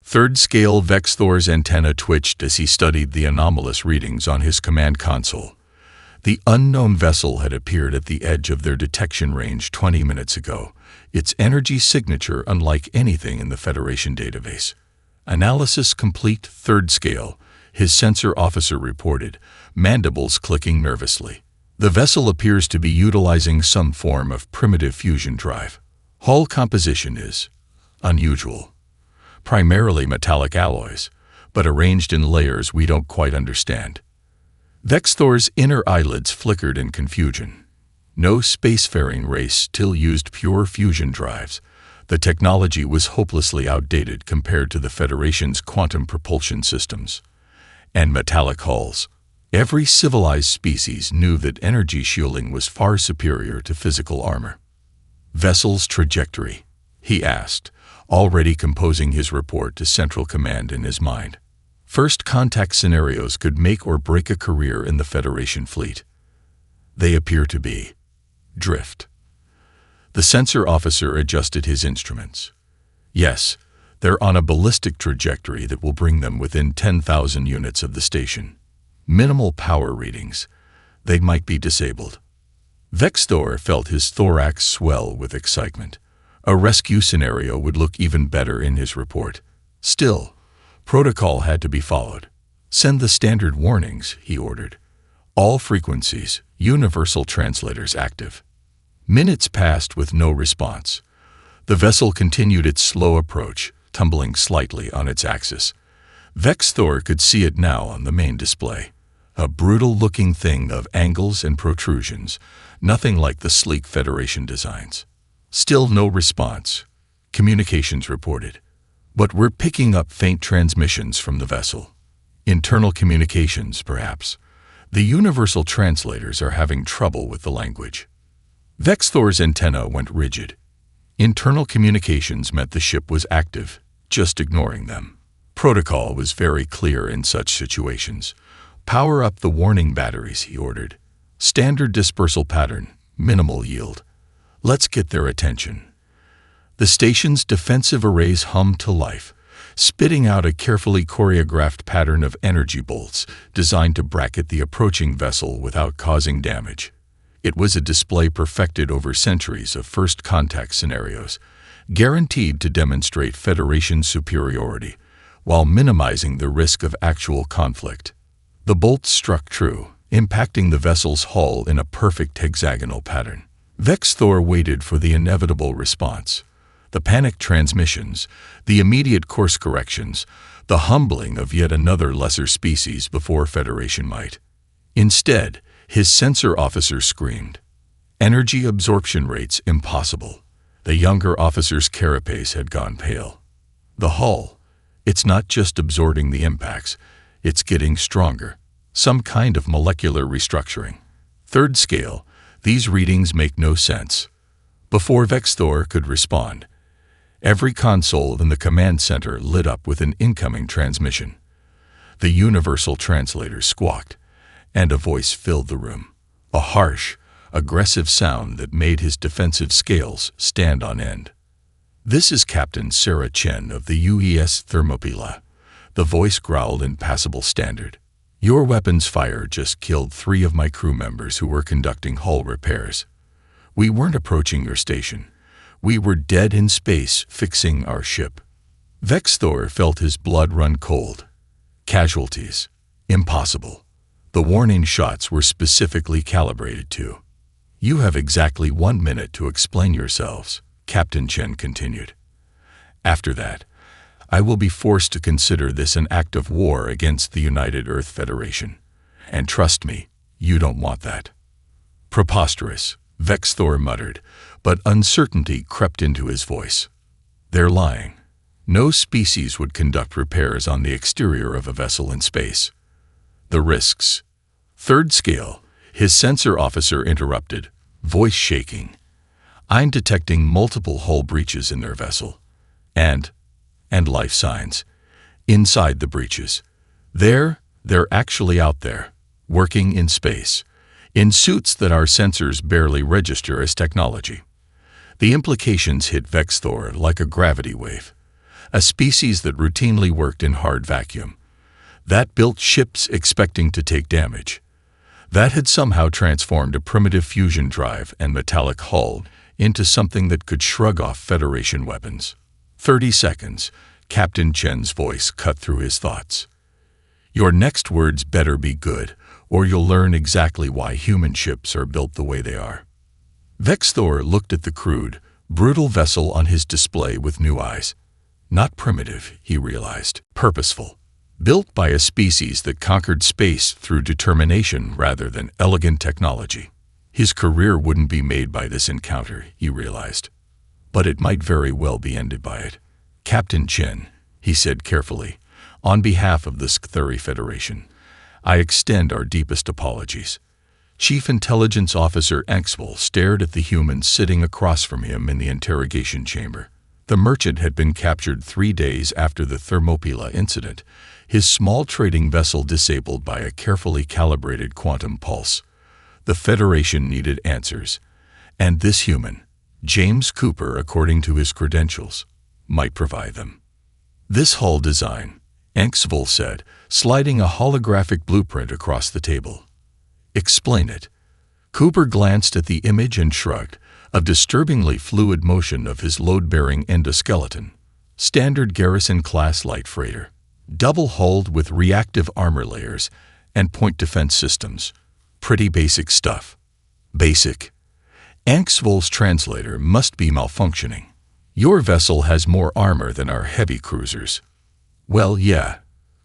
Third scale Vexthor's antenna twitched as he studied the anomalous readings on his command console. The unknown vessel had appeared at the edge of their detection range 20 minutes ago, its energy signature unlike anything in the Federation database. Analysis complete. Third scale, his sensor officer reported, mandibles clicking nervously. The vessel appears to be utilizing some form of primitive fusion drive. Hull composition is unusual. Primarily metallic alloys, but arranged in layers we don't quite understand. Vexthor's inner eyelids flickered in confusion. No spacefaring race still used pure fusion drives. The technology was hopelessly outdated compared to the Federation's quantum propulsion systems. And metallic hulls. Every civilized species knew that energy shielding was far superior to physical armor. Vessel's trajectory, he asked, already composing his report to Central Command in his mind. First contact scenarios could make or break a career in the Federation fleet. They appear to be drift. The sensor officer adjusted his instruments. Yes, they're on a ballistic trajectory that will bring them within 10,000 units of the station. Minimal power readings. They might be disabled. Vexthor felt his thorax swell with excitement. A rescue scenario would look even better in his report. Still, protocol had to be followed. Send the standard warnings, he ordered. All frequencies, universal translators active. Minutes passed with no response. The vessel continued its slow approach, tumbling slightly on its axis. Vexthor could see it now on the main display. A brutal-looking thing of angles and protrusions, nothing like the sleek Federation designs. Still no response. Communications reported. But we're picking up faint transmissions from the vessel. Internal communications, perhaps. The universal translators are having trouble with the language. Vexthor's antenna went rigid. Internal communications meant the ship was active, just ignoring them. Protocol was very clear in such situations. Power up the warning batteries, he ordered. Standard dispersal pattern, minimal yield. Let's get their attention. The station's defensive arrays hummed to life, spitting out a carefully choreographed pattern of energy bolts designed to bracket the approaching vessel without causing damage. It was a display perfected over centuries of first contact scenarios, guaranteed to demonstrate Federation superiority, while minimizing the risk of actual conflict. The bolts struck true, impacting the vessel's hull in a perfect hexagonal pattern. Vexthor waited for the inevitable response. The panicked transmissions, the immediate course corrections, the humbling of yet another lesser species before Federation might. Instead, his sensor officer screamed. Energy absorption rates impossible. The younger officer's carapace had gone pale. The hull, it's not just absorbing the impacts, it's getting stronger. Some kind of molecular restructuring. Third scale, these readings make no sense. Before Vexthor could respond, every console in the command center lit up with an incoming transmission. The universal translator squawked, and a voice filled the room. A harsh, aggressive sound that made his defensive scales stand on end. "This is Captain Sarah Chen of the UES Thermopylae," the voice growled in passable standard. "Your weapons fire just killed 3 of my crew members who were conducting hull repairs. We weren't approaching your station. We were dead in space fixing our ship." Vexthor felt his blood run cold. Casualties. Impossible. The warning shots were specifically calibrated to. "You have exactly 1 minute to explain yourselves," Captain Chen continued. "After that, I will be forced to consider this an act of war against the United Earth Federation. And trust me, you don't want that." "Preposterous," Vexthor muttered, but uncertainty crept into his voice. "They're lying. No species would conduct repairs on the exterior of a vessel in space. The risks." Third scale, his sensor officer interrupted, voice shaking. "I'm detecting multiple hull breaches in their vessel. And life signs. Inside the breaches. They're actually out there, working in space, in suits that our sensors barely register as technology." The implications hit Vexthor like a gravity wave. a species that routinely worked in hard vacuum, that built ships expecting to take damage, that had somehow transformed a primitive fusion drive and metallic hull into something that could shrug off Federation weapons. 30 seconds, Captain Chen's voice cut through his thoughts. Your next words better be good, or you'll learn exactly why human ships are built the way they are. Vexthor looked at the crude, brutal vessel on his display with new eyes. Not primitive, he realized, purposeful. Built by a species that conquered space through determination rather than elegant technology. His career wouldn't be made by this encounter, he realized. But it might very well be ended by it. Captain Chen, he said carefully, on behalf of the Skthuri Federation, I extend our deepest apologies. Chief Intelligence Officer Exvil stared at the human sitting across from him in the interrogation chamber. The merchant had been captured 3 days after the Thermopylae incident, his small trading vessel disabled by a carefully calibrated quantum pulse. The Federation needed answers, and this human, James Cooper, according to his credentials, might provide them. This hull design, Exvil said, sliding a holographic blueprint across the table. Explain it. Cooper glanced at the image and shrugged, a disturbingly fluid motion of his load-bearing endoskeleton. Standard Garrison-class light freighter, double-hulled with reactive armor layers and point defense systems. Pretty basic stuff. Basic. Exvil's translator must be malfunctioning. Your vessel has more armor than our heavy cruisers. Well, yeah.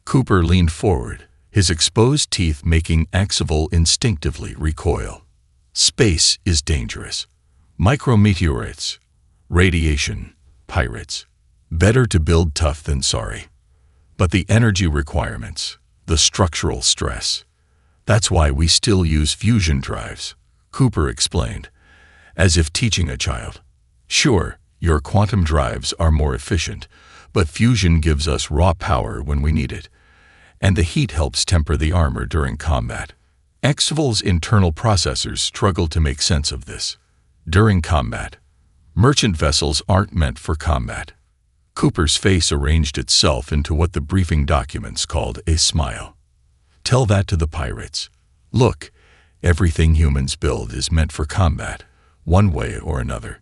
Cooper leaned forward, his exposed teeth making Exvil instinctively recoil. Space is dangerous. Micrometeorites, radiation, pirates. Better to build tough than sorry. But the energy requirements, the structural stress. That's why we still use fusion drives, Cooper explained, as if teaching a child. Sure, your quantum drives are more efficient, but fusion gives us raw power when we need it, and the heat helps temper the armor during combat. Exvil's internal processors struggle to make sense of this. During combat, merchant vessels aren't meant for combat. Cooper's face arranged itself into what the briefing documents called a smile. Tell that to the pirates. Look, everything humans build is meant for combat, one way or another.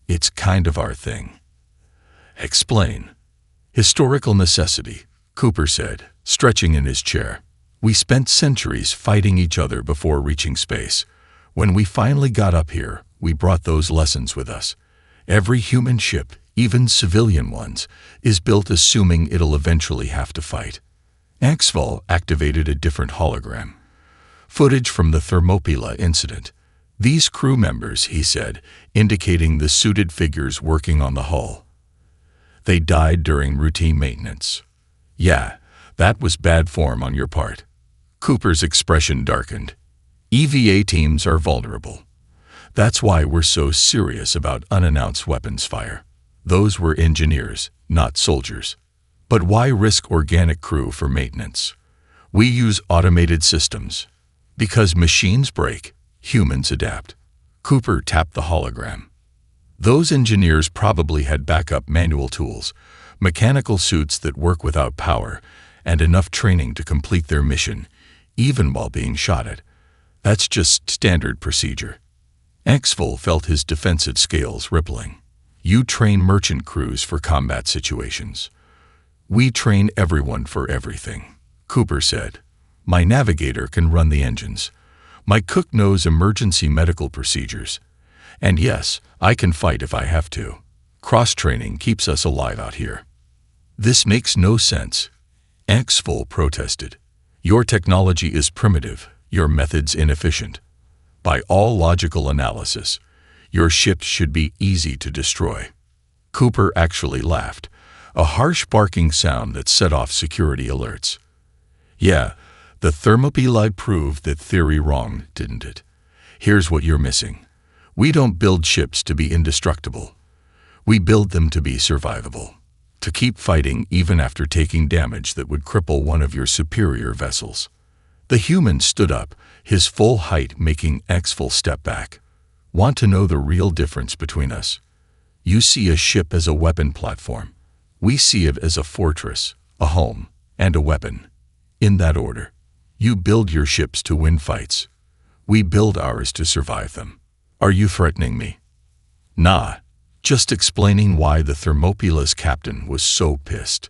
It's kind of our thing. Explain. Historical necessity, Cooper said, stretching in his chair. We spent centuries fighting each other before reaching space. When we finally got up here, we brought those lessons with us. Every human ship, even civilian ones, is built assuming it'll eventually have to fight. Exvil activated a different hologram. Footage from the Thermopylae incident. These crew members, he said, indicating the suited figures working on the hull. They died during routine maintenance. Yeah, that was bad form on your part. Cooper's expression darkened. EVA teams are vulnerable. That's why we're so serious about unannounced weapons fire. Those were engineers, not soldiers. But why risk organic crew for maintenance? We use automated systems. Because machines break, humans adapt. Cooper tapped the hologram. Those engineers probably had backup manual tools, mechanical suits that work without power, and enough training to complete their mission, even while being shot at. That's just standard procedure. Exvil felt his defensive scales rippling. You train merchant crews for combat situations. We train everyone for everything, Cooper said. My navigator can run the engines. My cook knows emergency medical procedures. And yes, I can fight if I have to. Cross-training keeps us alive out here. This makes no sense, Exvil protested. Your technology is primitive, your methods inefficient. By all logical analysis, your ships should be easy to destroy. Cooper actually laughed, a harsh barking sound that set off security alerts. Yeah, the Thermopylae proved that theory wrong, didn't it? Here's what you're missing. We don't build ships to be indestructible. We build them to be survivable, to keep fighting even after taking damage that would cripple one of your superior vessels. The human stood up, his full height making Exvil step back. Want to know the real difference between us? You see a ship as a weapon platform. We see it as a fortress, a home, and a weapon. In that order. You build your ships to win fights. We build ours to survive them. Are you threatening me? Nah, just explaining why the Thermopyla's captain was so pissed.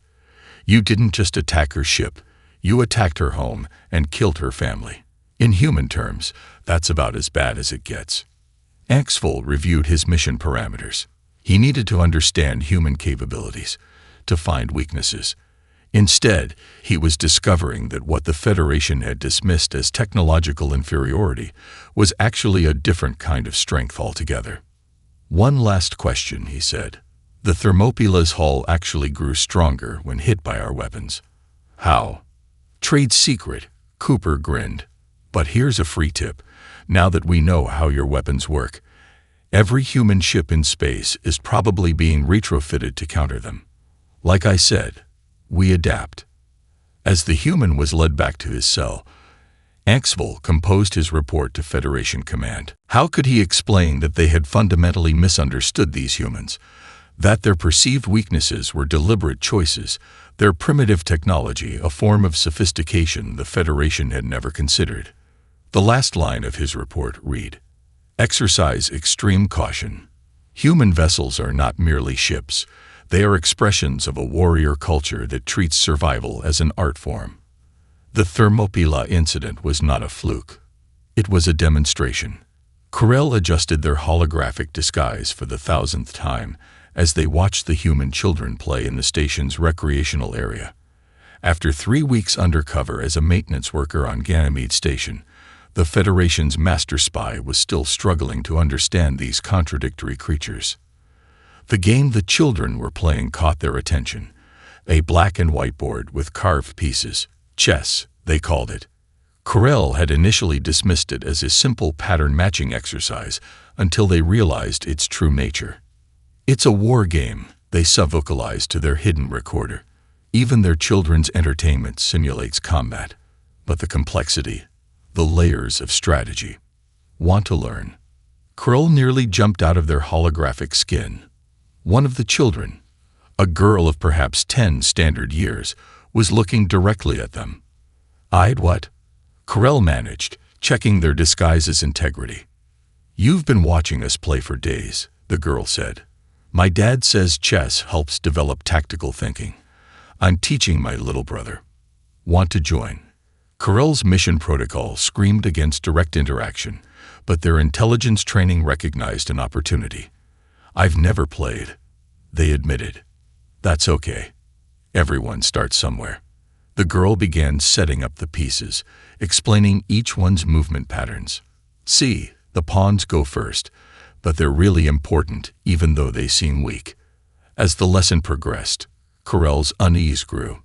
You didn't just attack her ship, you attacked her home and killed her family. In human terms, that's about as bad as it gets. Axel reviewed his mission parameters. He needed to understand human capabilities, to find weaknesses. Instead, he was discovering that what the Federation had dismissed as technological inferiority was actually a different kind of strength altogether. One last question, he said. The Thermopyla's hull actually grew stronger when hit by our weapons. How? Trade secret, Cooper grinned. But here's a free tip. Now that we know how your weapons work, every human ship in space is probably being retrofitted to counter them. Like I said, we adapt. As the human was led back to his cell, Axel composed his report to Federation Command. How could he explain that they had fundamentally misunderstood these humans? That their perceived weaknesses were deliberate choices, their primitive technology a form of sophistication the Federation had never considered. The last line of his report read, "Exercise extreme caution. Human vessels are not merely ships. They are expressions of a warrior culture that treats survival as an art form." The Thermopyla incident was not a fluke. It was a demonstration. Corel adjusted their holographic disguise for the 1,000th time as they watched the human children play in the station's recreational area. After 3 weeks undercover as a maintenance worker on Ganymede Station, the Federation's master spy was still struggling to understand these contradictory creatures. The game the children were playing caught their attention. A black and white board with carved pieces. Chess, they called it. Corel had initially dismissed it as a simple pattern-matching exercise until they realized its true nature. It's a war game, they subvocalized to their hidden recorder. Even their children's entertainment simulates combat. But the complexity, the layers of strategy. Want to learn? Corel nearly jumped out of their holographic skin. One of the children, a girl of perhaps 10 standard years, was looking directly at them. "I'd what?" Corel managed, checking their disguise's integrity. "You've been watching us play for days," the girl said. "My dad says chess helps develop tactical thinking. I'm teaching my little brother. Want to join?" Corel's mission protocol screamed against direct interaction, but their intelligence training recognized an opportunity. "I've never played," they admitted. "That's okay. Everyone starts somewhere." The girl began setting up the pieces, explaining each one's movement patterns. "See, the pawns go first, but they're really important even though they seem weak." As the lesson progressed, Corel's unease grew.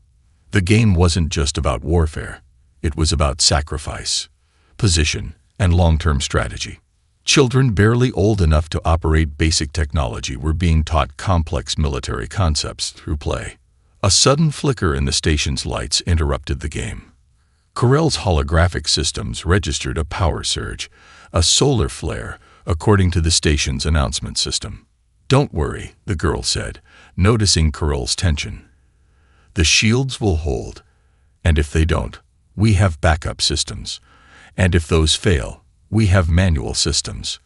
The game wasn't just about warfare. It was about sacrifice, position, and long-term strategy. Children barely old enough to operate basic technology were being taught complex military concepts through play. A sudden flicker in the station's lights interrupted the game. Corel's holographic systems registered a power surge, a solar flare, according to the station's announcement system. "Don't worry," the girl said, noticing Corel's tension. "The shields will hold, and if they don't, we have backup systems. And if those fail, we have manual systems.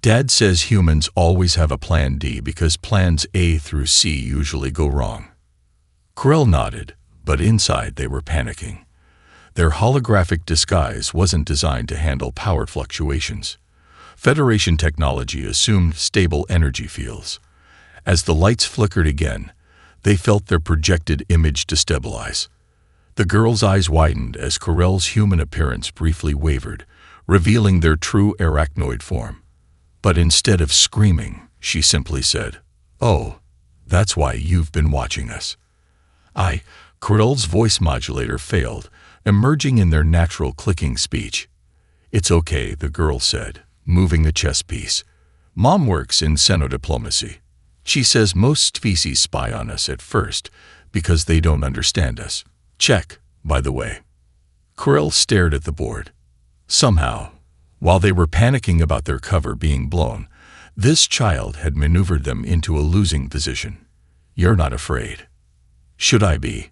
Dad says humans always have a plan D because plans A through C usually go wrong." Corel nodded, but inside they were panicking. Their holographic disguise wasn't designed to handle power fluctuations. Federation technology assumed stable energy fields. As the lights flickered again, they felt their projected image destabilize. The girl's eyes widened as Corel's human appearance briefly wavered, revealing their true arachnoid form. But instead of screaming, she simply said, "Oh, that's why you've been watching us." Corel's voice modulator failed, emerging in their natural clicking speech. "It's okay," the girl said, moving a chess piece. "Mom works in xenodiplomacy. She says most species spy on us at first because they don't understand us. Check, by the way." Corel stared at the board. Somehow, while they were panicking about their cover being blown, this child had maneuvered them into a losing position. "You're not afraid." Should I be?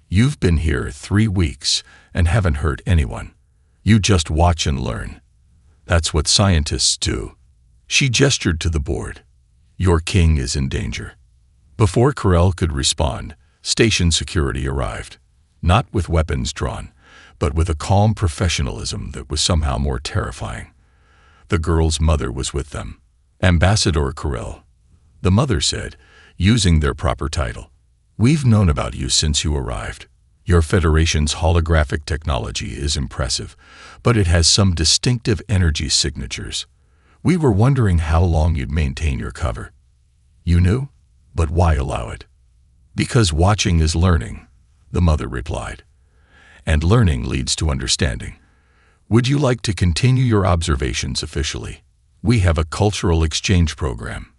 You've been here 3 weeks and haven't hurt anyone. You just watch and learn. That's what scientists do. She gestured to the board. Your king is in danger. Before Corell could respond, station security arrived, not with weapons drawn, but with a calm professionalism that was somehow more terrifying. The girl's mother was with them. Ambassador Corell, the mother said, using their proper title. We've known about you since you arrived. Your Federation's holographic technology is impressive, but it has some distinctive energy signatures. We were wondering how long you'd maintain your cover. You knew? But why allow it? Because watching is learning, the mother replied. And learning leads to understanding. Would you like to continue your observations officially? We have a cultural exchange program.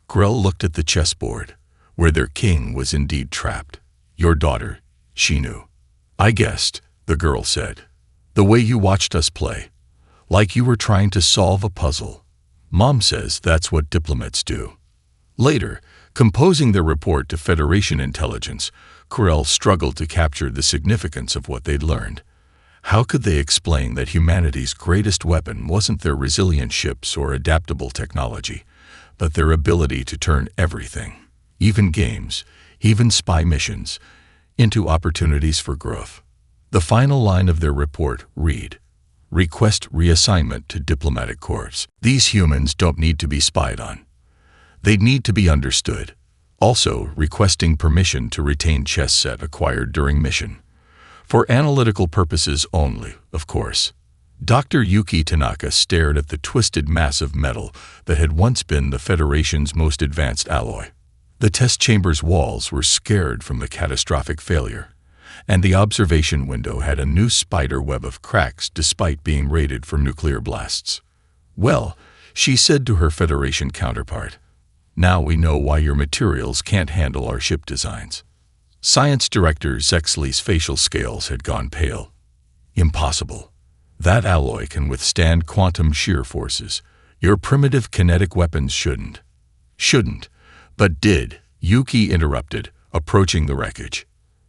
Grell looked at the chessboard, where their king was indeed trapped. Your daughter, she knew. I guessed, the girl said. The way you watched us play. Like you were trying to solve a puzzle. Mom says that's what diplomats do. Later, composing their report to Federation intelligence, Corell struggled to capture the significance of what they'd learned. How could they explain that humanity's greatest weapon wasn't their resilient ships or adaptable technology, but their ability to turn everything, even games, even spy missions, into opportunities for growth? The final line of their report read, Request reassignment to diplomatic corps. These humans don't need to be spied on. They need to be understood. Also, requesting permission to retain chess set acquired during mission. For analytical purposes only, of course. Dr. Yuki Tanaka stared at the twisted mass of metal that had once been the Federation's most advanced alloy. The test chamber's walls were scarred from the catastrophic failure, and the observation window had a new spider web of cracks despite being rated for nuclear blasts. Well, she said to her Federation counterpart, now we know why your materials can't handle our ship designs. Science Director Zexley's facial scales had gone pale. Impossible. That alloy can withstand quantum shear forces. Your primitive kinetic weapons shouldn't. Shouldn't, but did, Yuki interrupted, approaching the wreckage.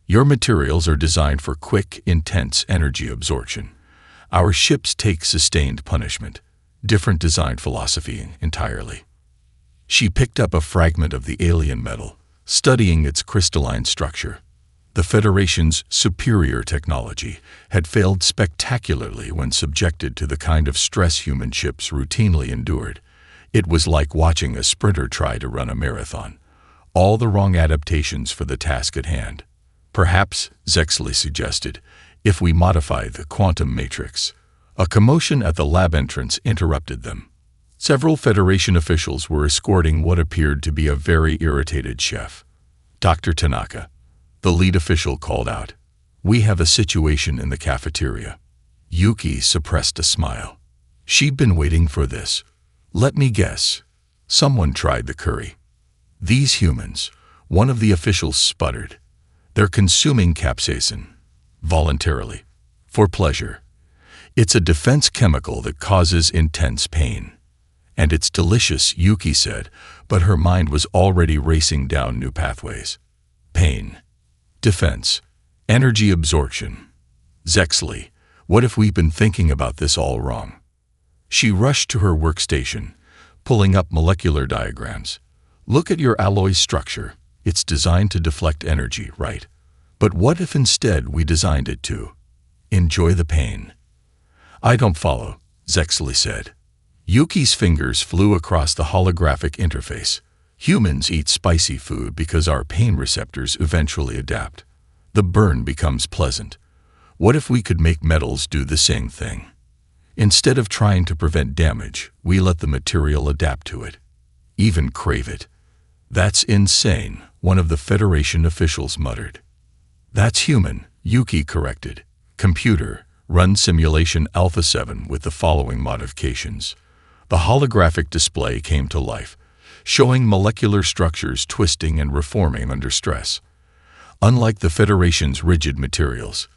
Your materials are designed for quick, intense energy absorption. Our ships take sustained punishment. Different design philosophy entirely. She picked up a fragment of the alien metal, studying its crystalline structure. The Federation's superior technology had failed spectacularly when subjected to the kind of stress human ships routinely endured. It was like watching a sprinter try to run a marathon. All the wrong adaptations for the task at hand. Perhaps, Zexley suggested, if we modify the quantum matrix. A commotion at the lab entrance interrupted them. Several Federation officials were escorting what appeared to be a very irritated chef. Dr. Tanaka, the lead official, called out. We have a situation in the cafeteria. Yuki suppressed a smile. She'd been waiting for this. Let me guess. Someone tried the curry. These humans, one of the officials sputtered. They're consuming capsaicin. Voluntarily. For pleasure. It's a defense chemical that causes intense pain. And it's delicious, Yuki said, but her mind was already racing down new pathways. Pain. Defense. Energy absorption. Zexley, what if we've been thinking about this all wrong? She rushed to her workstation, pulling up molecular diagrams. Look at your alloy structure. It's designed to deflect energy, right? But what if instead we designed it to enjoy the pain? I don't follow, Zexley said. Yuki's fingers flew across the holographic interface. Humans eat spicy food because our pain receptors eventually adapt. The burn becomes pleasant. What if we could make metals do the same thing? Instead of trying to prevent damage, we let the material adapt to it. Even crave it. That's insane, one of the Federation officials muttered. That's human, Yuki corrected. Computer, run simulation Alpha 7 with the following modifications. The holographic display came to life, showing molecular structures twisting and reforming under stress. Unlike the Federation's rigid materials,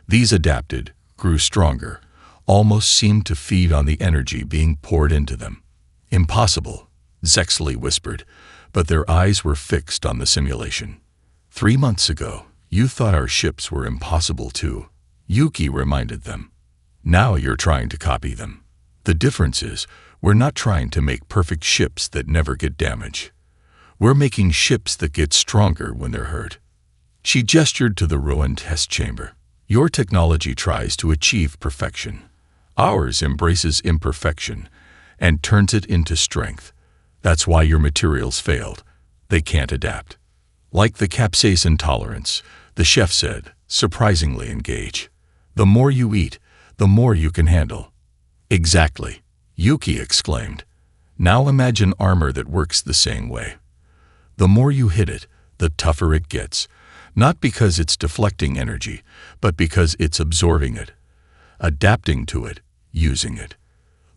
these adapted, grew stronger, almost seemed to feed on the energy being poured into them. Impossible, Zexley whispered, but their eyes were fixed on the simulation. 3 months ago, You thought our ships were impossible too, Yuki reminded them. Now you're trying to copy them. The difference is, we're not trying to make perfect ships that never get damaged. We're making ships that get stronger when they're hurt. She gestured to the ruined test chamber. Your technology tries to achieve perfection. Ours embraces imperfection and turns it into strength. That's why your materials failed. They can't adapt. Like the capsaicin intolerance, the chef said, surprisingly engaged. The more you eat, the more you can handle. Exactly, Yuki exclaimed. Now imagine armor that works the same way. The more you hit it, the tougher it gets. Not because it's deflecting energy, but because it's absorbing it, adapting to it, using it.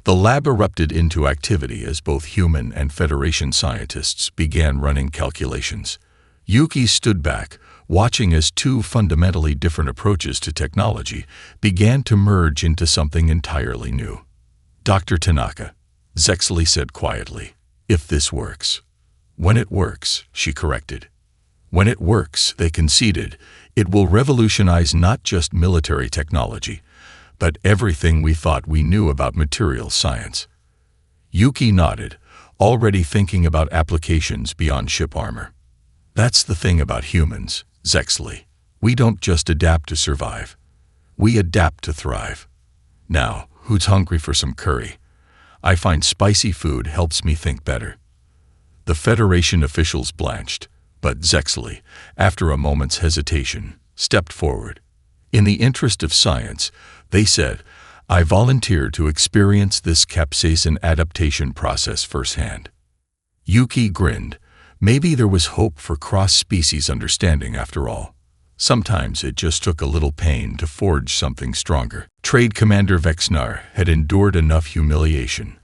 The lab erupted into activity as both human and Federation scientists began running calculations. Yuki stood back, watching as two fundamentally different approaches to technology began to merge into something entirely new. Dr. Tanaka, Zexley said quietly, if this works. When it works, she corrected. When it works, they conceded, it will revolutionize not just military technology, but everything we thought we knew about materials science. Yuki nodded, already thinking about applications beyond ship armor. That's the thing about humans, Zexley. We don't just adapt to survive. We adapt to thrive. Now, who's hungry for some curry? I find spicy food helps me think better. The Federation officials blanched, but Zexley, after a moment's hesitation, stepped forward. In the interest of science, they said, I volunteer to experience this capsaicin adaptation process firsthand. Yuki grinned. Maybe there was hope for cross-species understanding after all. Sometimes it just took a little pain to forge something stronger. Trade Commander Vexnar had endured enough humiliation.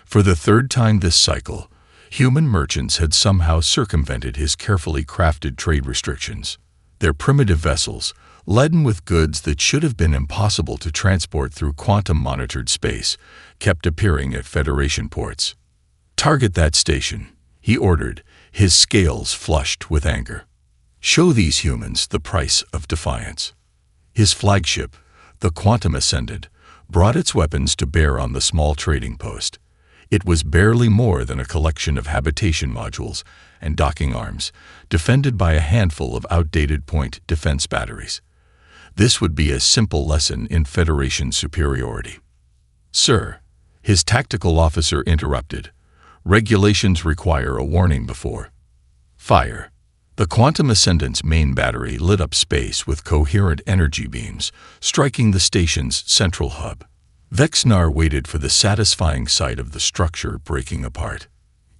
For the third time this cycle, human merchants had somehow circumvented his carefully crafted trade restrictions. Their primitive vessels, laden with goods that should have been impossible to transport through quantum-monitored space, kept appearing at Federation ports. Target that station, he ordered, his scales flushed with anger. Show these humans the price of defiance. His flagship, the Quantum Ascendant, brought its weapons to bear on the small trading post. It was barely more than a collection of habitation modules and docking arms, defended by a handful of outdated point defense batteries. This would be a simple lesson in Federation superiority. Sir, his tactical officer interrupted. Regulations require a warning before fire. The Quantum Ascendant's main battery lit up space with coherent energy beams, striking the station's central hub. Vexnar waited for the satisfying sight of the structure breaking apart.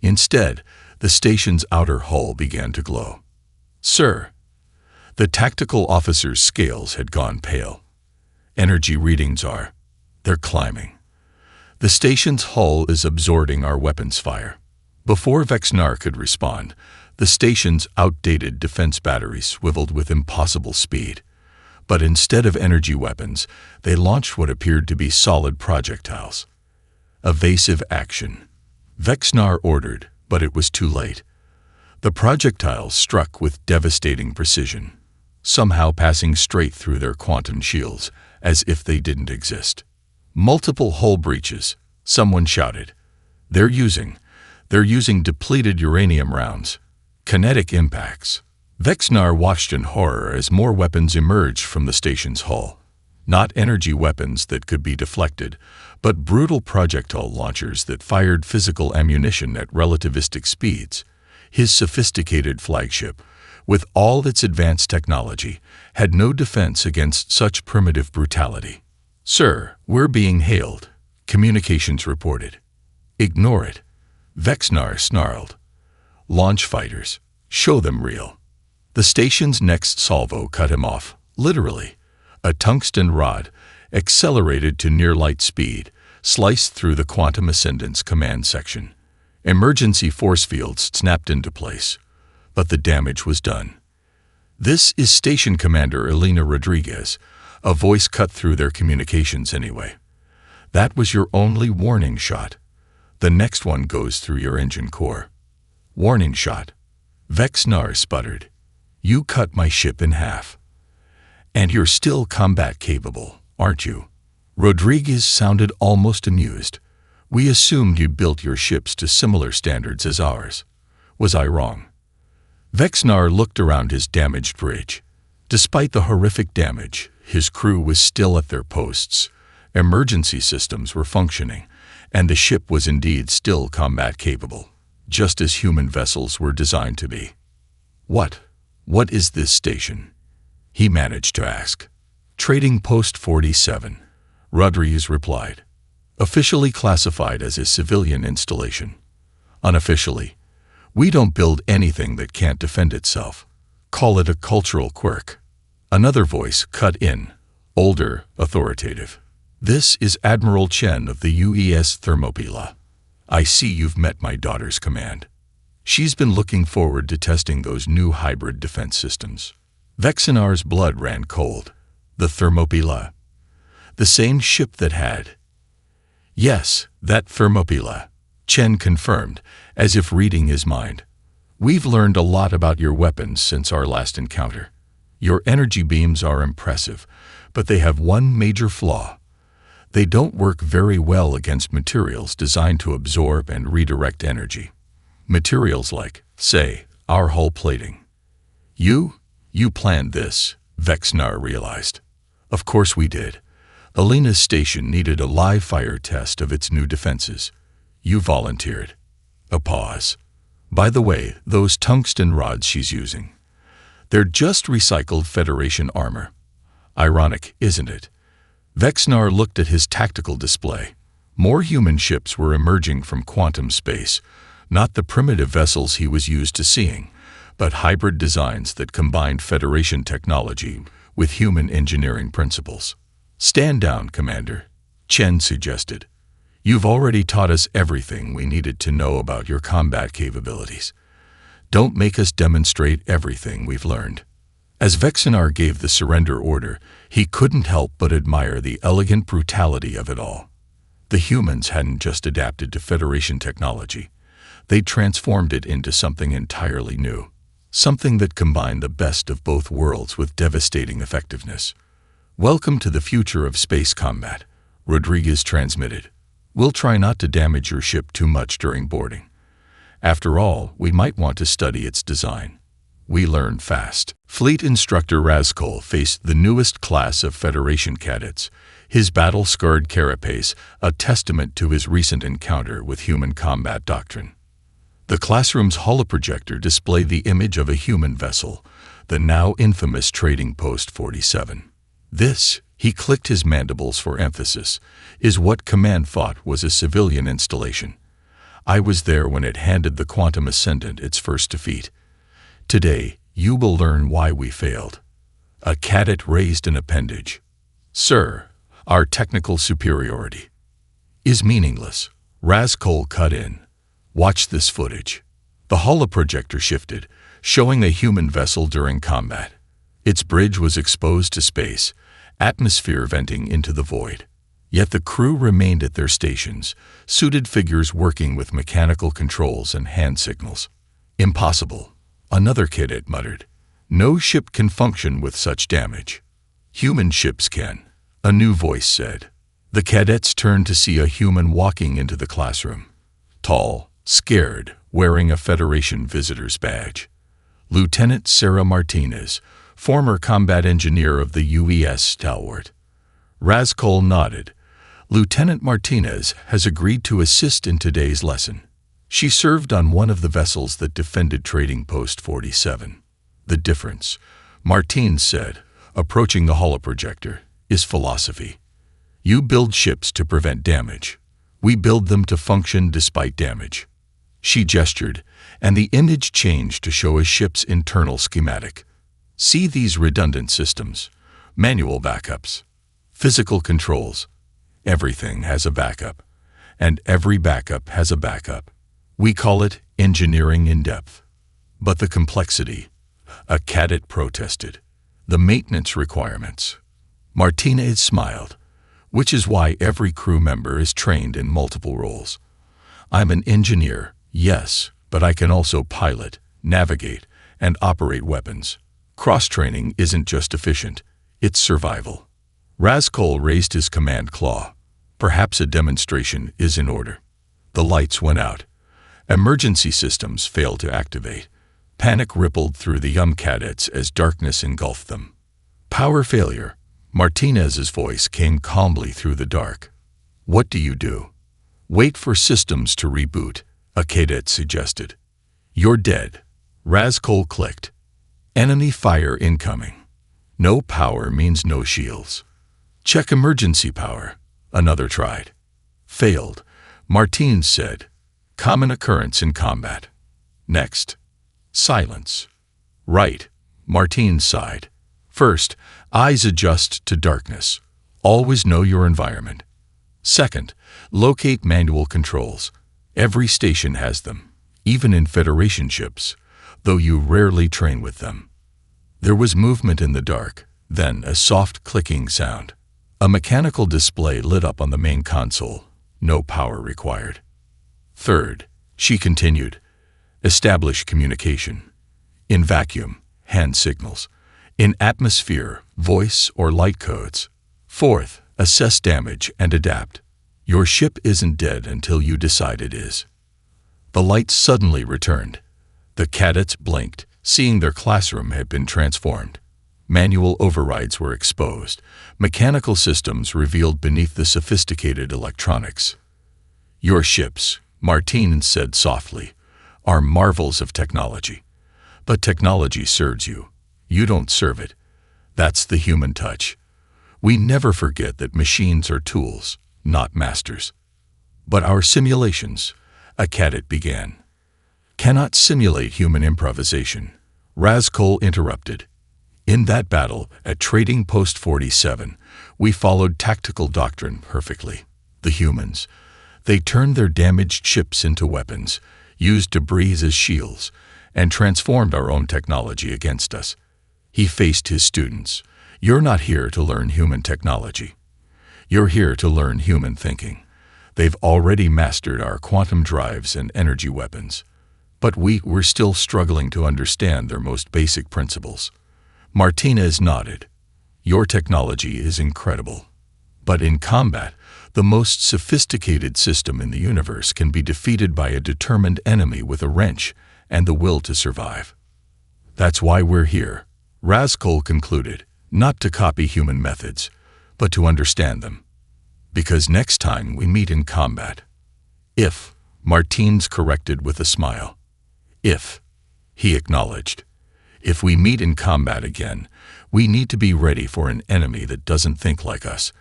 Instead, the station's outer hull began to glow. Sir, the tactical officer's scales had gone pale. Energy readings they're climbing. The station's hull is absorbing our weapons fire. Before Vexnar could respond, the station's outdated defense batteries swiveled with impossible speed. But instead of energy weapons, they launched what appeared to be solid projectiles. Evasive action. Vexnar ordered, but it was too late. The projectiles struck with devastating precision, somehow passing straight through their quantum shields, as if they didn't exist. Multiple hull breaches, someone shouted. They're using depleted uranium rounds. Kinetic impacts. Vexnar watched in horror as more weapons emerged from the station's hull. Not energy weapons that could be deflected, but brutal projectile launchers that fired physical ammunition at relativistic speeds. His sophisticated flagship, with all its advanced technology, had no defense against such primitive brutality. Sir, we're being hailed, communications reported. Ignore it. Vexnar snarled. Launch fighters. Show them real. The station's next salvo cut him off, literally. A tungsten rod, accelerated to near-light speed, sliced through the Quantum Ascendant's command section. Emergency force fields snapped into place, but the damage was done. This is Station Commander Elena Rodriguez. A voice cut through their communications anyway. That was your only warning shot. The next one goes through your engine core. Warning shot. Vexnar sputtered. You cut my ship in half. And you're still combat capable, aren't you? Rodriguez sounded almost amused. We assumed you built your ships to similar standards as ours. Was I wrong? Vexnar looked around his damaged bridge. Despite the horrific damage, his crew was still at their posts. Emergency systems were functioning, and the ship was indeed still combat capable, just as human vessels were designed to be. What is this station? He managed to ask. Trading Post 47, Rodriguez replied. Officially classified as a civilian installation. Unofficially, we don't build anything that can't defend itself. Call it a cultural quirk. Another voice cut in, older, authoritative. This is Admiral Chen of the UES Thermopylae. I see you've met my daughter's command. She's been looking forward to testing those new hybrid defense systems. Vexinar's blood ran cold. The Thermopylae. The same ship that had. Yes, that Thermopylae, Chen confirmed, as if reading his mind. We've learned a lot about your weapons since our last encounter. Your energy beams are impressive, but they have one major flaw. They don't work very well against materials designed to absorb and redirect energy. Materials like, say, our hull plating. You planned this, Vexnar realized. Of course we did. Alina's station needed a live fire test of its new defenses. You volunteered. A pause. By the way, those tungsten rods she's using. They're just recycled Federation armor. Ironic, isn't it? Vexnar looked at his tactical display. More human ships were emerging from quantum space, not the primitive vessels he was used to seeing, but hybrid designs that combined Federation technology with human engineering principles. Stand down, Commander, Chen suggested. You've already taught us everything we needed to know about your combat capabilities. Don't make us demonstrate everything we've learned. As Vexinar gave the surrender order, he couldn't help but admire the elegant brutality of it all. The humans hadn't just adapted to Federation technology. They'd transformed it into something entirely new. Something that combined the best of both worlds with devastating effectiveness. Welcome to the future of space combat, Rodriguez transmitted. We'll try not to damage your ship too much during boarding. After all, we might want to study its design. We learn fast. Fleet Instructor Razkol faced the newest class of Federation cadets, his battle-scarred carapace a testament to his recent encounter with human combat doctrine. The classroom's holoprojector displayed the image of a human vessel, the now infamous Trading Post 47. This, he clicked his mandibles for emphasis, is what Command thought was a civilian installation. I was there when it handed the Quantum Ascendant its first defeat. Today, you will learn why we failed. A cadet raised an appendage. Sir, our technical superiority is meaningless. Razkol cut in. Watch this footage. The holoprojector shifted, showing a human vessel during combat. Its bridge was exposed to space, atmosphere venting into the void. Yet the crew remained at their stations, suited figures working with mechanical controls and hand signals. Impossible, another cadet muttered. No ship can function with such damage. Human ships can, a new voice said. The cadets turned to see a human walking into the classroom. Tall, scared, wearing a Federation visitor's badge. Lieutenant Sarah Martinez, former combat engineer of the UES Stalwart. Razkol nodded. Lieutenant Martinez has agreed to assist in today's lesson. She served on one of the vessels that defended Trading Post 47. The difference, Martinez said, approaching the holoprojector, is philosophy. You build ships to prevent damage. We build them to function despite damage. She gestured, and the image changed to show a ship's internal schematic. See these redundant systems, manual backups, physical controls. Everything has a backup, and every backup has a backup. We call it engineering in depth. But the complexity, a cadet protested. The maintenance requirements. Martinez smiled, which is why every crew member is trained in multiple roles. I'm an engineer, yes, but I can also pilot, navigate, and operate weapons. Cross-training isn't just efficient, it's survival. Razkol raised his command claw. Perhaps a demonstration is in order. The lights went out. Emergency systems failed to activate. Panic rippled through the young cadets as darkness engulfed them. Power failure. Martinez's voice came calmly through the dark. What do you do? Wait for systems to reboot, a cadet suggested. You're dead. Razkol clicked. Enemy fire incoming. No power means no shields. Check emergency power. Another tried. Failed. Martins said. Common occurrence in combat. Next. Silence. Right. Martins sighed. First, eyes adjust to darkness. Always know your environment. Second, locate manual controls. Every station has them, even in Federation ships, though you rarely train with them. There was movement in the dark, then a soft clicking sound. A mechanical display lit up on the main console. No power required. Third, she continued, establish communication. In vacuum, hand signals. In atmosphere, voice or light codes. Fourth, assess damage and adapt. Your ship isn't dead until you decide it is. The lights suddenly returned. The cadets blinked, seeing their classroom had been transformed. Manual overrides were exposed. Mechanical systems revealed beneath the sophisticated electronics. Your ships, Martins said softly, are marvels of technology. But technology serves you. You don't serve it. That's the human touch. We never forget that machines are tools, not masters. But our simulations, a cadet began, cannot simulate human improvisation. Razkol interrupted. In that battle at Trading Post 47, we followed tactical doctrine perfectly. The humans, they turned their damaged ships into weapons, used debris as shields, and transformed our own technology against us. He faced his students. You're not here to learn human technology. You're here to learn human thinking. They've already mastered our quantum drives and energy weapons. But we're still struggling to understand their most basic principles. Martinez nodded. Your technology is incredible. But in combat, the most sophisticated system in the universe can be defeated by a determined enemy with a wrench and the will to survive. That's why we're here. Razkol concluded, not to copy human methods, but to understand them. Because next time we meet in combat, if, Martins corrected with a smile, if, he acknowledged, if we meet in combat again, we need to be ready for an enemy that doesn't think like us,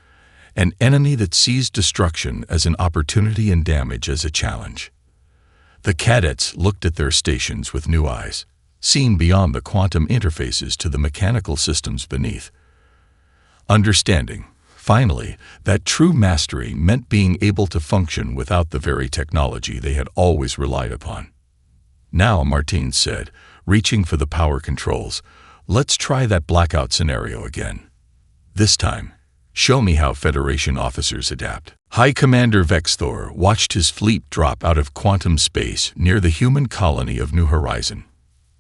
an enemy that sees destruction as an opportunity and damage as a challenge. The cadets looked at their stations with new eyes, seen beyond the quantum interfaces to the mechanical systems beneath. Understanding, finally, that true mastery meant being able to function without the very technology they had always relied upon. Now, Martins said, reaching for the power controls, let's try that blackout scenario again. This time, show me how Federation officers adapt. High Commander Vexthor watched his fleet drop out of quantum space near the human colony of New Horizon.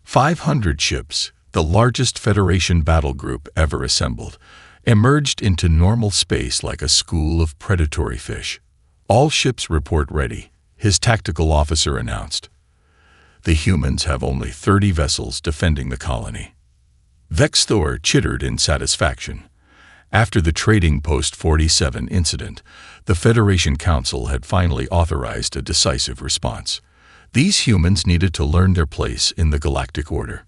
500 ships, the largest Federation battle group ever assembled, emerged into normal space like a school of predatory fish. All ships report ready, his tactical officer announced. The humans have only 30 vessels defending the colony. Vexthor chittered in satisfaction. After the Trading Post 47 incident, the Federation Council had finally authorized a decisive response. These humans needed to learn their place in the Galactic Order.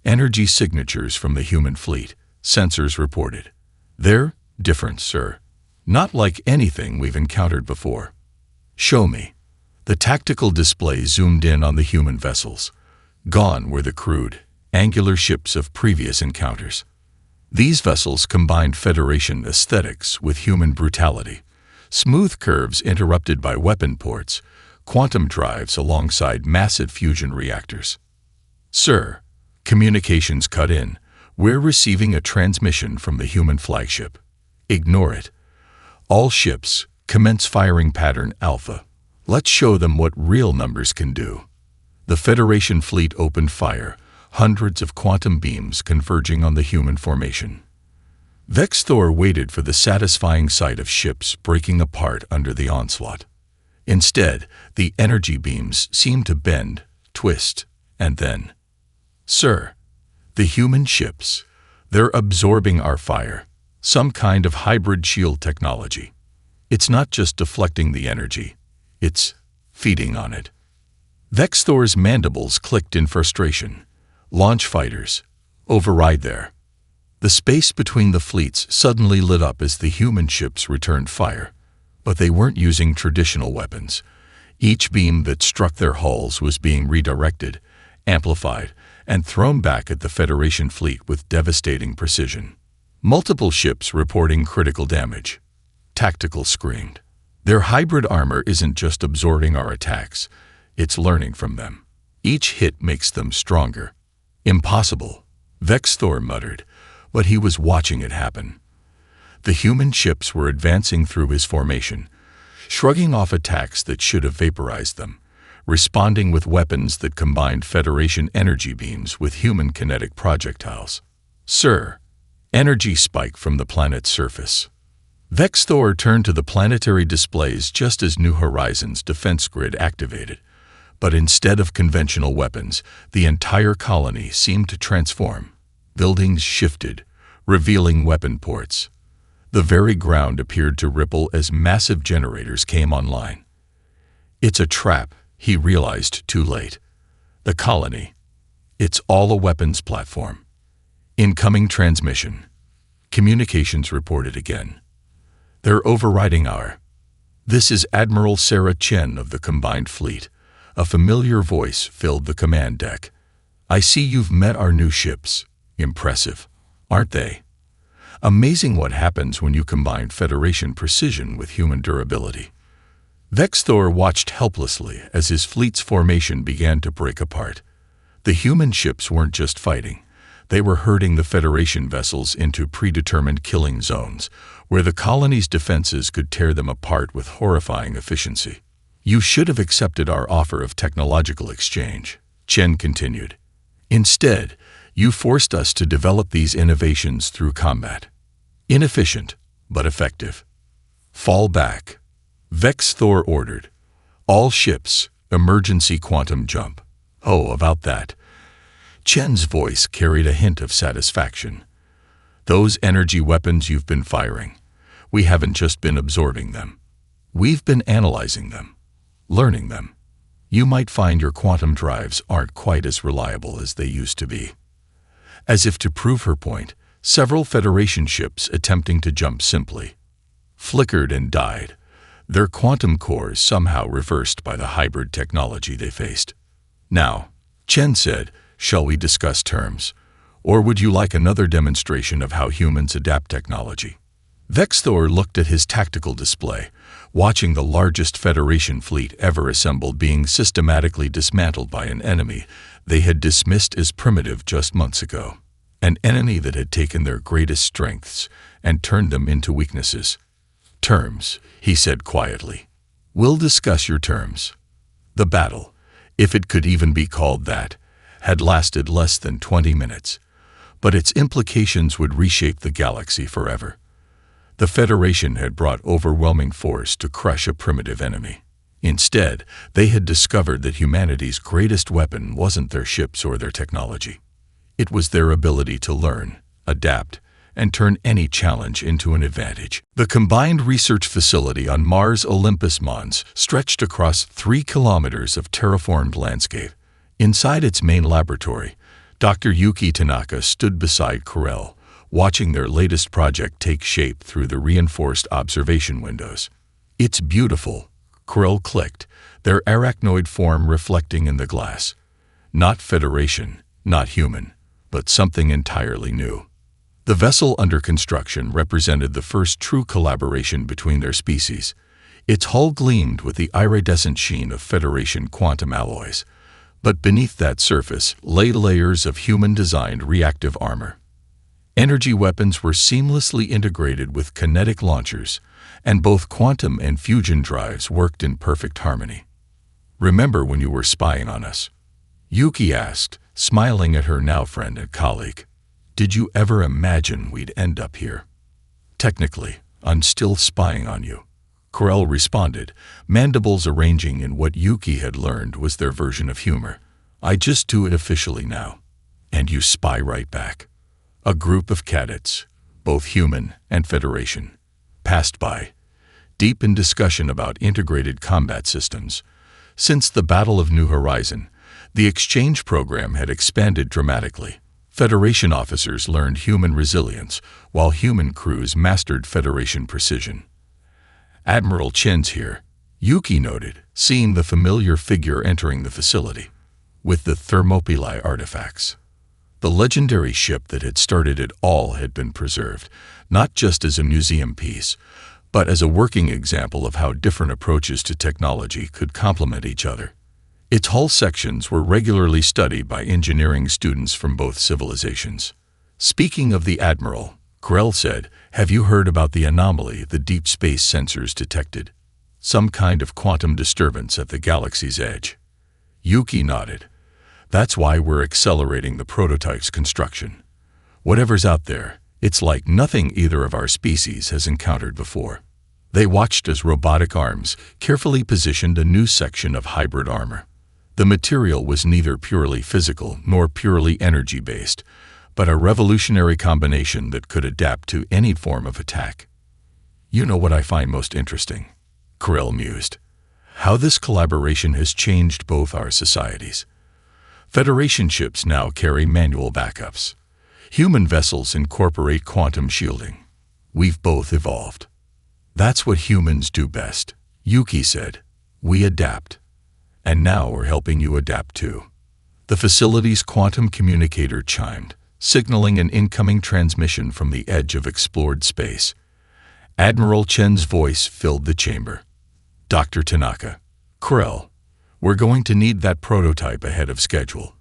Energy signatures from the human fleet, sensors reported. They're different, sir. Not like anything we've encountered before. Show me. The tactical display zoomed in on the human vessels. Gone were the crude, angular ships of previous encounters. These vessels combined Federation aesthetics with human brutality. Smooth curves interrupted by weapon ports, quantum drives alongside massive fusion reactors. Sir, communications cut in. We're receiving a transmission from the human flagship. Ignore it. All ships, commence firing pattern Alpha. Let's show them what real numbers can do. The Federation fleet opened fire, hundreds of quantum beams converging on the human formation. Vex-Thor waited for the satisfying sight of ships breaking apart under the onslaught. Instead, the energy beams seemed to bend, twist, and then, "Sir, the human ships, they're absorbing our fire, some kind of hybrid shield technology. It's not just deflecting the energy, it's feeding on it." Vex-Thor's mandibles clicked in frustration. Launch fighters, override there. The space between the fleets suddenly lit up as the human ships returned fire, but they weren't using traditional weapons. Each beam that struck their hulls was being redirected, amplified, and thrown back at the Federation fleet with devastating precision. Multiple ships reporting critical damage. Tactical screamed. Their hybrid armor isn't just absorbing our attacks, it's learning from them. Each hit makes them stronger. Impossible, Vex-Thor muttered, but he was watching it happen. The human ships were advancing through his formation, shrugging off attacks that should have vaporized them, responding with weapons that combined Federation energy beams with human kinetic projectiles. "Sir," energy spiked from the planet's surface. Vex-Thor turned to the planetary displays just as New Horizons' defense grid activated. But instead of conventional weapons, the entire colony seemed to transform. Buildings shifted, revealing weapon ports. The very ground appeared to ripple as massive generators came online. It's a trap, he realized too late. The colony. It's all a weapons platform. Incoming transmission. Communications reported again. They're overriding our. This is Admiral Sarah Chen of the Combined Fleet. A familiar voice filled the command deck. "I see you've met our new ships. Impressive, aren't they? Amazing what happens when you combine Federation precision with human durability." Vex-Thor watched helplessly as his fleet's formation began to break apart. The human ships weren't just fighting. They were herding the Federation vessels into predetermined killing zones, where the colony's defenses could tear them apart with horrifying efficiency. "You should have accepted our offer of technological exchange," Chen continued. "Instead, you forced us to develop these innovations through combat. Inefficient, but effective. Fall back," Vex-Thor ordered. "All ships, emergency quantum jump." "Oh, about that." Chen's voice carried a hint of satisfaction. "Those energy weapons you've been firing, we haven't just been absorbing them. We've been analyzing them, learning them. You might find your quantum drives aren't quite as reliable as they used to be." As if to prove her point, several Federation ships attempting to jump simply flickered and died, their quantum cores somehow reversed by the hybrid technology they faced. "Now," Chen said, "shall we discuss terms? Or would you like another demonstration of how humans adapt technology?" Vex-Thor looked at his tactical display, watching the largest Federation fleet ever assembled being systematically dismantled by an enemy they had dismissed as primitive just months ago. An enemy that had taken their greatest strengths and turned them into weaknesses. "Terms," he said quietly. "We'll discuss your terms." The battle, if it could even be called that, had lasted less than 20 minutes, but its implications would reshape the galaxy forever. The Federation had brought overwhelming force to crush a primitive enemy. Instead, they had discovered that humanity's greatest weapon wasn't their ships or their technology. It was their ability to learn, adapt, and turn any challenge into an advantage. The combined research facility on Mars Olympus Mons stretched across 3 kilometers of terraformed landscape. Inside its main laboratory, Dr. Yuki Tanaka stood beside Corel, watching their latest project take shape through the reinforced observation windows. "It's beautiful," Corel clicked, their arachnoid form reflecting in the glass. Not Federation, not human, but something entirely new. The vessel under construction represented the first true collaboration between their species. Its hull gleamed with the iridescent sheen of Federation quantum alloys, but beneath that surface lay layers of human-designed reactive armor. Energy weapons were seamlessly integrated with kinetic launchers, and both quantum and fusion drives worked in perfect harmony. "Remember when you were spying on us?" Yuki asked, smiling at her now friend and colleague. "Did you ever imagine we'd end up here?" "Technically, I'm still spying on you," Corell responded, mandibles arranging in what Yuki had learned was their version of humor. "I just do it officially now. And you spy right back." A group of cadets, both human and Federation, passed by, deep in discussion about integrated combat systems. Since the Battle of New Horizon, the exchange program had expanded dramatically. Federation officers learned human resilience, while human crews mastered Federation precision. "Admiral Chen's here," Yuki noted, seeing the familiar figure entering the facility, with the Thermopylae artifacts. The legendary ship that had started it all had been preserved, not just as a museum piece, but as a working example of how different approaches to technology could complement each other. Its hull sections were regularly studied by engineering students from both civilizations. "Speaking of the Admiral," Corell said, "have you heard about the anomaly the deep space sensors detected? Some kind of quantum disturbance at the galaxy's edge." Yuki nodded. "That's why we're accelerating the prototype's construction. Whatever's out there, it's like nothing either of our species has encountered before." They watched as robotic arms carefully positioned a new section of hybrid armor. The material was neither purely physical nor purely energy-based, but a revolutionary combination that could adapt to any form of attack. "You know what I find most interesting?" Corell mused. "How this collaboration has changed both our societies. Federation ships now carry manual backups. Human vessels incorporate quantum shielding. We've both evolved. That's what humans do best," Yuki said. "We adapt. And now we're helping you adapt too." The facility's quantum communicator chimed, signaling an incoming transmission from the edge of explored space. Admiral Chen's voice filled the chamber. "Dr. Tanaka, Corell, we're going to need that prototype ahead of schedule.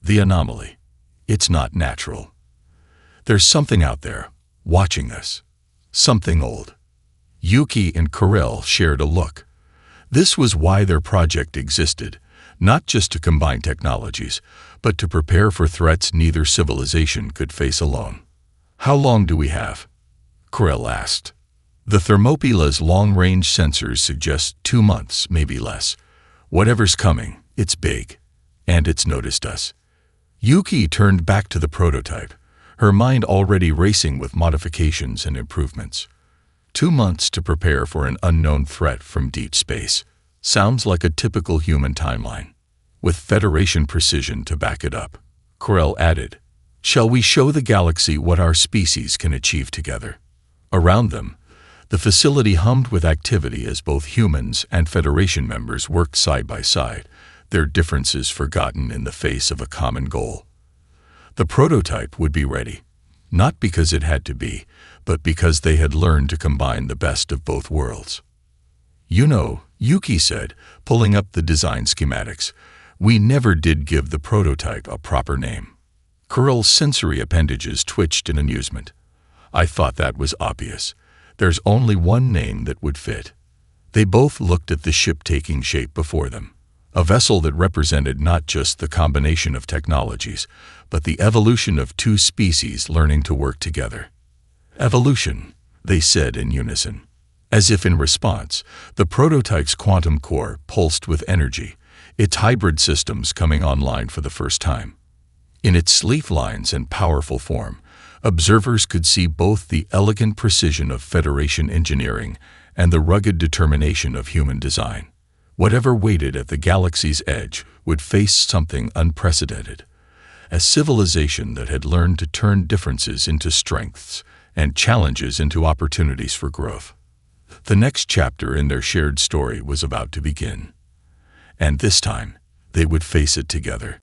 The anomaly. It's not natural. There's something out there, watching us. Something old." Yuki and Corell shared a look. This was why their project existed, not just to combine technologies, but to prepare for threats neither civilization could face alone. "How long do we have?" Corell asked. "The Thermopylae's long-range sensors suggest 2 months, maybe less. Whatever's coming, it's big. And it's noticed us." Yuki turned back to the prototype, her mind already racing with modifications and improvements. 2 months to prepare for an unknown threat from deep space. Sounds like a typical human timeline, with Federation precision to back it up. Corell added, "Shall we show the galaxy what our species can achieve together?" Around them, the facility hummed with activity as both humans and Federation members worked side by side, their differences forgotten in the face of a common goal. The prototype would be ready, not because it had to be, but because they had learned to combine the best of both worlds. "You know," Yuki said, pulling up the design schematics, "we never did give the prototype a proper name." Corell's sensory appendages twitched in amusement. "I thought that was obvious. There's only one name that would fit." They both looked at the ship taking shape before them, a vessel that represented not just the combination of technologies, but the evolution of two species learning to work together. "Evolution," they said in unison. As if in response, the prototype's quantum core pulsed with energy, its hybrid systems coming online for the first time. In its sleek lines and powerful form, observers could see both the elegant precision of Federation engineering and the rugged determination of human design. Whatever waited at the galaxy's edge would face something unprecedented, a civilization that had learned to turn differences into strengths and challenges into opportunities for growth. The next chapter in their shared story was about to begin, and this time they would face it together.